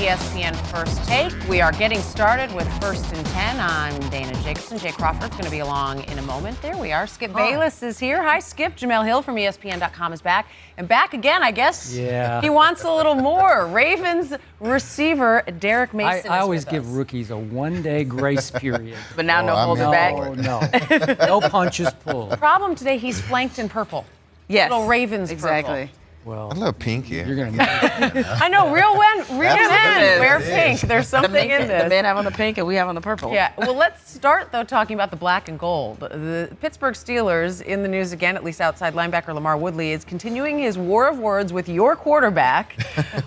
ESPN First Take. We are getting started with First and 10. I'm Dana Jacobson. Jay Crawford's going to be along in a moment. There we are. Skip Bayless is here. Hi, Skip. Jamel Hill from ESPN.com is back. And back again, I guess. Yeah. He wants a little more. Ravens receiver Derrick Mason I always give rookies a one-day grace period. But now no holding back. No punches pulled. Problem today, he's flanked in purple. Yes. Little Ravens exactly. purple. Well, I love pink here. You're going to I know, real men wear pink. There's something in this. The men have on the pink and we have on the purple. Yeah, well, let's start, though, talking about the black and gold. The Pittsburgh Steelers in the news again, at least outside linebacker Lamar Woodley, is continuing his war of words with your quarterback,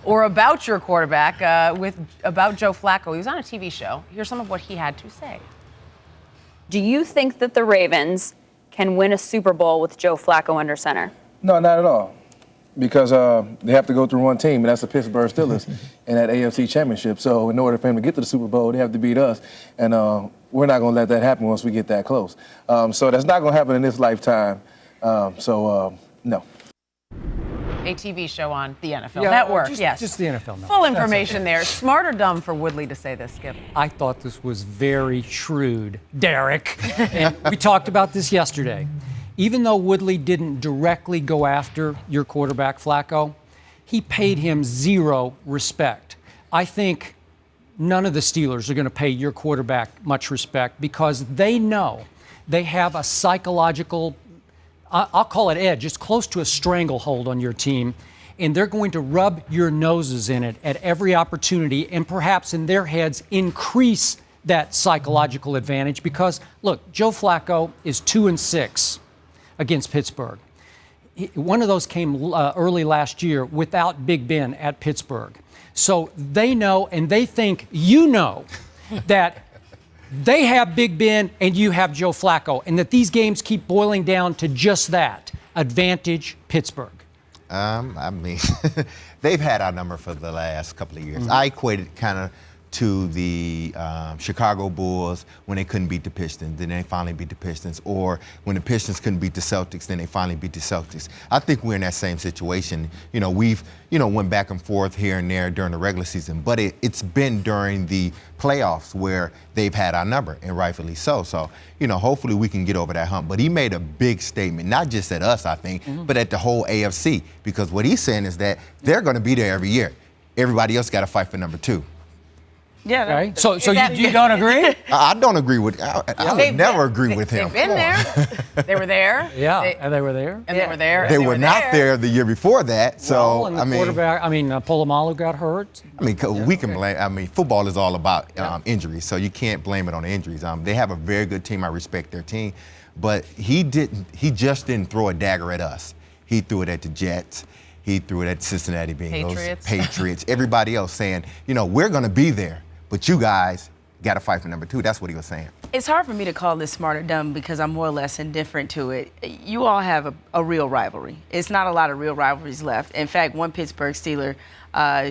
or about your quarterback, about Joe Flacco. He was on a TV show. Here's some of what he had to say. Do you think that the Ravens can win a Super Bowl with Joe Flacco under center? No, not at all. Because they have to go through one team, and that's the Pittsburgh Steelers in that AFC Championship. So in order for him to get to the Super Bowl, they have to beat us. And we're not going to let that happen once we get that close. So that's not going to happen in this lifetime. No. A TV show on the NFL Network, yes. Just the NFL Network. Full information there. Smart or dumb for Woodley to say this, Skip? I thought this was very shrewd, Derrick. And we talked about this yesterday. Even though Woodley didn't directly go after your quarterback, Flacco, he paid him zero respect. I think none of the Steelers are going to pay your quarterback much respect because they know they have a psychological, I'll call it edge, it's close to a stranglehold on your team, and they're going to rub your noses in it at every opportunity and perhaps in their heads increase that psychological advantage because, look, Joe Flacco is 2-6. Against Pittsburgh. One of those came early last year without Big Ben at Pittsburgh. So they know and they think you know that they have Big Ben and you have Joe Flacco and that these games keep boiling down to just that, advantage Pittsburgh. I mean, they've had our number for the last couple of years. Mm-hmm. I equated kind of to the Chicago Bulls when they couldn't beat the Pistons, then they finally beat the Pistons, or when the Pistons couldn't beat the Celtics, then they finally beat the Celtics. I think we're in that same situation. You know, we've, went back and forth here and there during the regular season, but it's been during the playoffs where they've had our number, and rightfully so. So, hopefully we can get over that hump. But he made a big statement, not just at us, I think, but at the whole AFC, because what he's saying is that they're going to be there every year. Everybody else got to fight for number 2. Yeah. Right. So you don't agree? I don't agree with. I would never agree with him. They've been there. They were there. Yeah, and they were there. And they were there. They were not there the year before that. So well, and the quarterback. Polamalu got hurt. We can blame. Football is all about injuries, so you can't blame it on the injuries. They have a very good team. I respect their team, but he just didn't throw a dagger at us. He threw it at the Jets. He threw it at Cincinnati Bengals, Patriots, everybody else saying, we're going to be there. But you guys got to fight for number 2. That's what he was saying. It's hard for me to call this smart or dumb because I'm more or less indifferent to it. You all have a real rivalry. It's not a lot of real rivalries left. In fact, one Pittsburgh Steeler,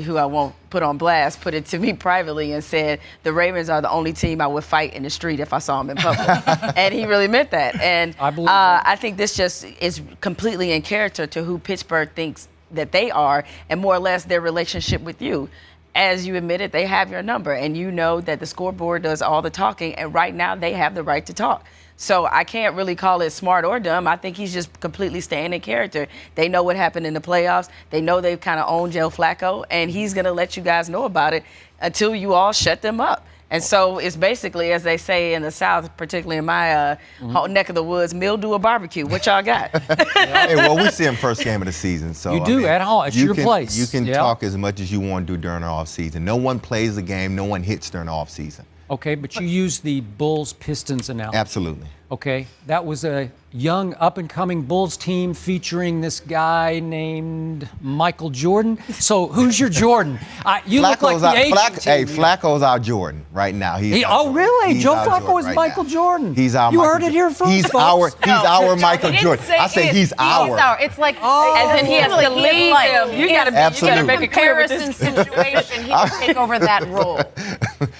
who I won't put on blast, put it to me privately and said, the Ravens are the only team I would fight in the street if I saw them in public. And he really meant that. And I think this just is completely in character to who Pittsburgh thinks that they are and more or less their relationship with you. As you admitted, they have your number, and you know that the scoreboard does all the talking, and right now they have the right to talk. So I can't really call it smart or dumb. I think he's just completely staying in character. They know what happened in the playoffs. They know they've kind of owned Joe Flacco, and he's going to let you guys know about it until you all shut them up. And so it's basically, as they say in the South, particularly in my neck of the woods, mildew or barbecue. What y'all got? Hey, well, we see him first game of the season. So you do at home. It's your place. You can talk as much as you want to do during the offseason. No one plays the game. No one hits during the offseason. Okay, but you use the Bulls-Pistons analogy. Absolutely. Okay, that was a young, up-and-coming Bulls team featuring this guy named Michael Jordan. So who's your Jordan? You look like the Asian team. Hey, Flacco's our Jordan right now. Really? Joe Flacco is Michael Jordan. He's our. You heard it here first, He's folks. our Michael Jordan. I say he's our. It's like as in he has to lead them. You got to make a comparison situation. He can take over that role.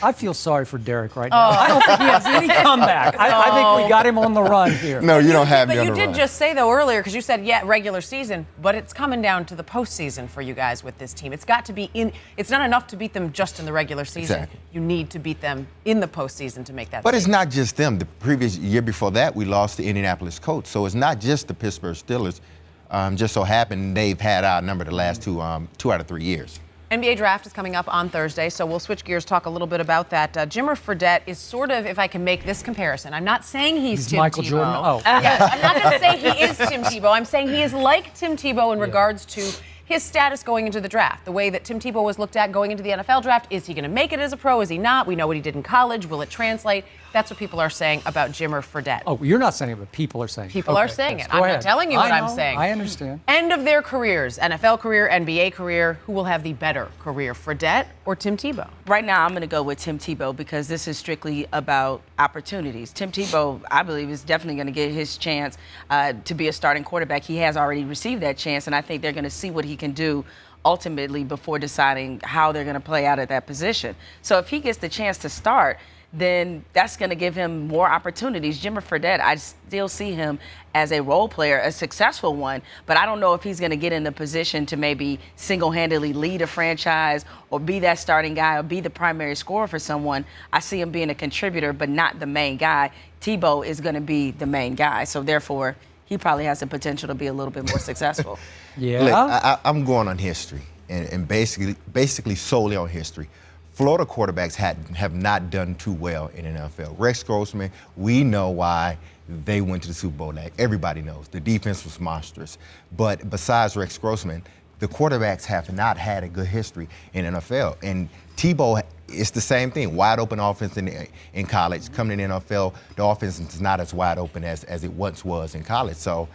I feel sorry for Derrick right now. I don't think he has any comeback. I think we got him on the run here. No, you don't have me But on you the did run. just say, though, earlier, because you said, yeah, regular season, but it's coming down to the postseason for you guys with this team. It's got to be it's not enough to beat them just in the regular season. Exactly. You need to beat them in the postseason to make that But it's statement. not just them. The previous year before that, we lost the Indianapolis Colts. So it's not just the Pittsburgh Steelers. Just so happened they've had our number the last 2 out of 3 years. NBA draft is coming up on Thursday, so we'll switch gears, talk a little bit about that. Jimmer Fredette is sort of, if I can make this comparison, I'm not saying he's Tim Michael Tebow. Jordan? Oh. Yes, I'm not going to say he is Tim Tebow. I'm saying he is like Tim Tebow in regards to his status going into the draft. The way that Tim Tebow was looked at going into the NFL draft, is he going to make it as a pro? Is he not? We know what he did in college. Will it translate? That's what people are saying about Jimmer Fredette. Oh, you're not saying it, but people are saying it. People are saying it. Go I'm ahead. not telling you what I I'm know, saying. I understand. End of their careers, NFL career, NBA career, who will have the better career, Fredette or Tim Tebow? Right now, I'm going to go with Tim Tebow because this is strictly about opportunities. Tim Tebow, I believe, is definitely going to get his chance to be a starting quarterback. He has already received that chance, and I think they're going to see what he can do ultimately before deciding how they're going to play out at that position. So if he gets the chance to start, then that's going to give him more opportunities. Jimmer Fredette, I still see him as a role player, a successful one, but I don't know if he's going to get in the position to maybe single-handedly lead a franchise or be that starting guy or be the primary scorer for someone. I see him being a contributor, but not the main guy. Tebow is going to be the main guy, so therefore he probably has the potential to be a little bit more successful. Yeah. Look, I'm going on history and basically solely on history. Florida quarterbacks have not done too well in the NFL. Rex Grossman, we know why they went to the Super Bowl. Like everybody knows, the defense was monstrous. But besides Rex Grossman, the quarterbacks have not had a good history in NFL. And Tebow, it's the same thing. Wide open offense in college. Coming in the NFL, the offense is not as wide open as it once was in college. So,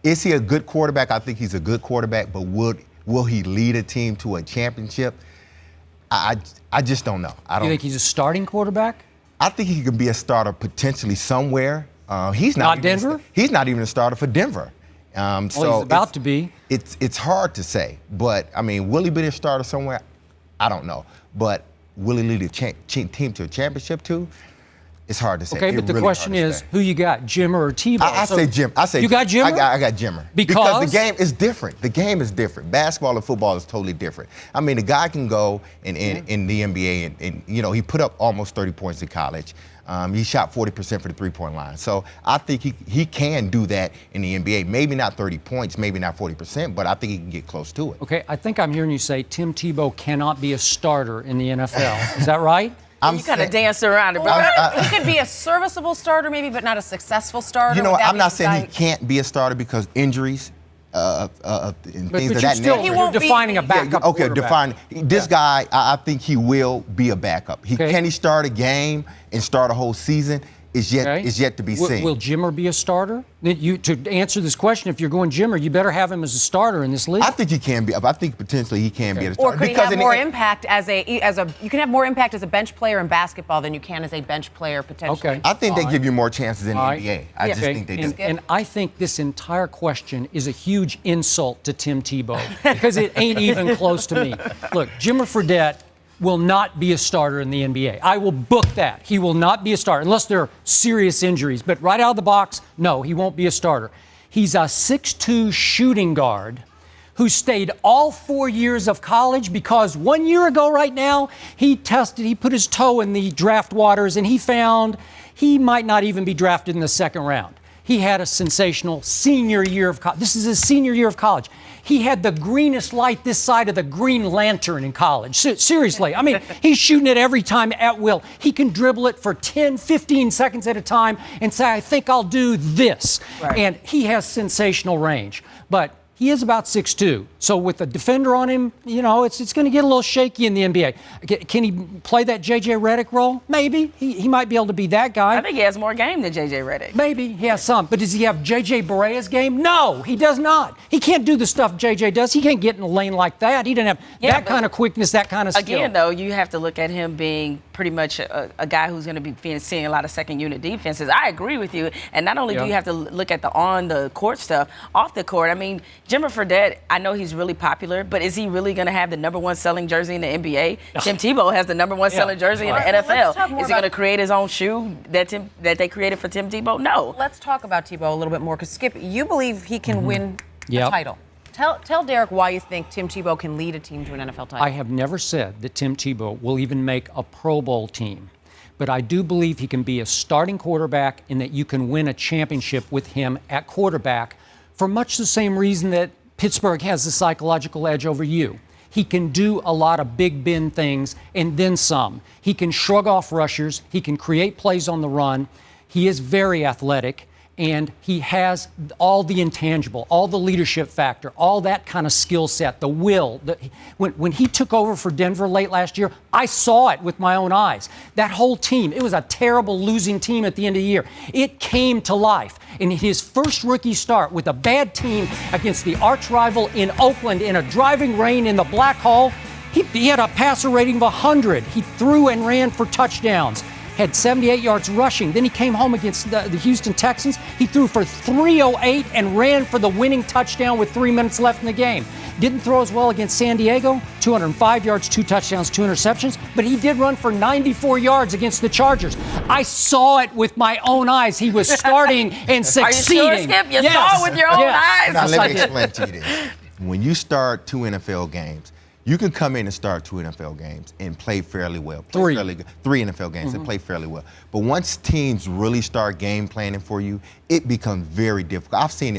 is he a good quarterback? I think he's a good quarterback. But will he lead a team to a championship? I just don't know. You think he's a starting quarterback? I think he could be a starter potentially somewhere. He's Not Denver? He's not even a starter for Denver. Well, he's about to be. It's hard to say, but I mean, will he be a starter somewhere? I don't know. But will he lead a team to a championship too? It's hard to say. Okay, but the question is, who you got, Jimmer or Tebow? I say Jim. You got Jimmer? I got Jimmer. Because the game is different. The game is different. Basketball and football is totally different. I mean, the guy can go in the NBA and you know, he put up almost 30 points in college. He shot 40% for the three-point line. So I think he can do that in the NBA. Maybe not 30 points, maybe not 40%, but I think he can get close to it. Okay, I think I'm hearing you say Tim Tebow cannot be a starter in the NFL. Is that right? You kind of danced around it, bro. He could be a serviceable starter, maybe, but not a successful starter. You know what? Would that I'm be not saying he society- can't be a starter because injuries and But things you're of that still nature. you're defining a backup Okay, quarterback. define. This guy, I think he will be a backup. Okay. Can he start a game and start a whole season? Is yet to be seen. Will Jimmer be a starter? To answer this question, if you're going Jimmer, you better have him as a starter in this league. I think he can be. I think potentially he can be a Or starter. could he have more impact as a you can have more impact as a bench player in basketball than you can as a bench player potentially. Okay. I think they give you more chances in the All right. NBA. I just think they do. And I think this entire question is a huge insult to Tim Tebow because it ain't even close to me. Look, Jimmer Fredette will not be a starter in the NBA. I will book that. He will not be a starter unless there are serious injuries. But right out of the box, no, he won't be a starter. He's a 6'2" shooting guard who stayed all 4 years of college because 1 year ago right now, he put his toe in the draft waters and he found he might not even be drafted in the second round. He had a sensational senior year of college. This is his senior year of college. He had the greenest light this side of the Green Lantern in college. Seriously. I mean, he's shooting it every time at will. He can dribble it for 10, 15 seconds at a time and say, I think I'll do this. Right. And he has sensational range. But he is about 6'2". So with a defender on him, you know, it's going to get a little shaky in the NBA. Can he play that J.J. Redick role? Maybe. He might be able to be that guy. I think he has more game than J.J. Redick. Maybe he has some, but does he have J.J. Barea's game? No, he does not. He can't do the stuff J.J. does. He can't get in a lane like that. He doesn't have that kind of quickness, that kind of skill. Again, though, you have to look at him being pretty much a guy who's going to be seeing a lot of second-unit defenses. I agree with you. And not only do you have to look at the on-the-court stuff, off the court, I mean, Jimmer Fredette, I know he's really popular, but is he really going to have the #1 selling jersey in the NBA? Tim Tebow has the #1 selling jersey in the NFL. Is he going to create his own shoe that they created for Tim Tebow? No. Let's talk about Tebow a little bit more, because Skip, you believe he can win a title. Tell Derrick why you think Tim Tebow can lead a team to an NFL title. I have never said that Tim Tebow will even make a Pro Bowl team, but I do believe he can be a starting quarterback and that you can win a championship with him at quarterback for much the same reason that Pittsburgh has the psychological edge over you. He can do a lot of Big Ben things and then some. He can shrug off rushers. He can create plays on the run. He is very athletic, and he has all the intangible, all the leadership factor, all that kind of skill set, the will. When he took over for Denver late last year, I saw it with my own eyes. That whole team, it was a terrible losing team at the end of the year. It came to life. In his first rookie start with a bad team against the arch rival in Oakland in a driving rain in the Black Hole, he had a passer rating of 100. He threw and ran for touchdowns. Had 78 yards rushing. Then he came home against the Houston Texans. He threw for 308 and ran for the winning touchdown with 3 minutes left in the game. Didn't throw as well against San Diego, 205 yards, 2 touchdowns, 2 interceptions, but he did run for 94 yards against the Chargers. I saw it with my own eyes. He was starting and succeeding. Are you sure, Skip? You saw it with your own eyes? Now, let me explain to you this. When you start 2 NFL games, you can come in and start 2 NFL games and play fairly well. Play 3 NFL games and play fairly well. But once teams really start game planning for you, it becomes very difficult. I've seen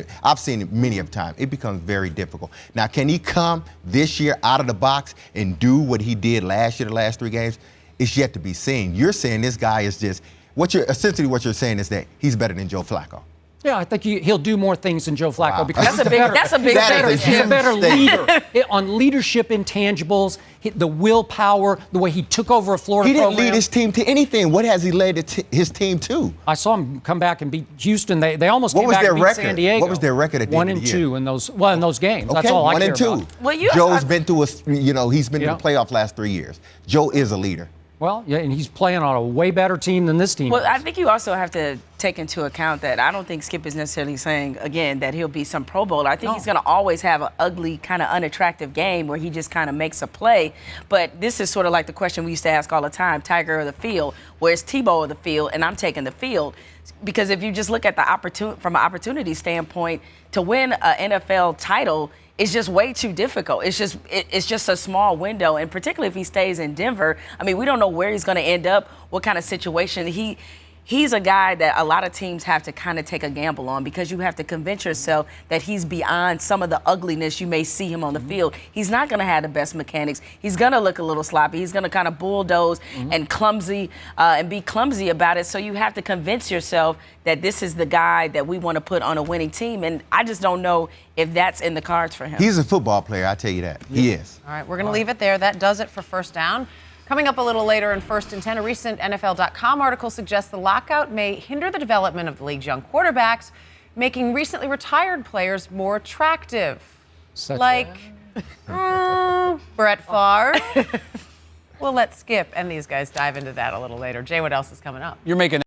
it many of times. It becomes very difficult. Now, can he come this year out of the box and do what he did last year, the last 3 games? It's yet to be seen. You're saying this guy is just what you're saying is that he's better than Joe Flacco. Yeah, I think he'll do more things than Joe Flacco because that's a big he's a better leader. On leadership intangibles, the willpower, the way he took over a Florida program. He didn't lead his team to anything. What has he led his team to? I saw him come back and beat Houston. They almost came back and beat San Diego. What was their record at the end of the year? 1-2 in those games. Okay, that's all I care 1-2. about. Well, Joe's been through he's been in the playoff last 3 years. Joe is a leader. Well, yeah, and he's playing on a way better team than this team. Well, I think you also have to take into account that I don't think Skip is necessarily saying, again, that he'll be some Pro Bowler. I think he's going to always have an ugly, kind of unattractive game where he just kind of makes a play. But this is sort of like the question we used to ask all the time, Tiger or the field? Where's Tebow or the field? And I'm taking the field. Because if you just look at from an opportunity standpoint, to win an NFL title, it's just way too difficult. It's just a small window, and particularly if he stays in Denver. I mean, we don't know where he's going to end up, what kind of situation. He's a guy that a lot of teams have to kind of take a gamble on because you have to convince yourself that he's beyond some of the ugliness you may see him on the field. He's not going to have the best mechanics. He's going to look a little sloppy. He's going to kind of bulldoze and clumsy and be clumsy about it. So you have to convince yourself that this is the guy that we want to put on a winning team. And I just don't know if that's in the cards for him. He's a football player, I tell you that. He is. All right, we're going to leave it there. That does it for First Down. Coming up a little later in First and 10, a recent NFL.com article suggests the lockout may hinder the development of the league's young quarterbacks, making recently retired players more attractive. Brett Favre. We'll let Skip and these guys dive into that a little later. Jay, what else is coming up? You're making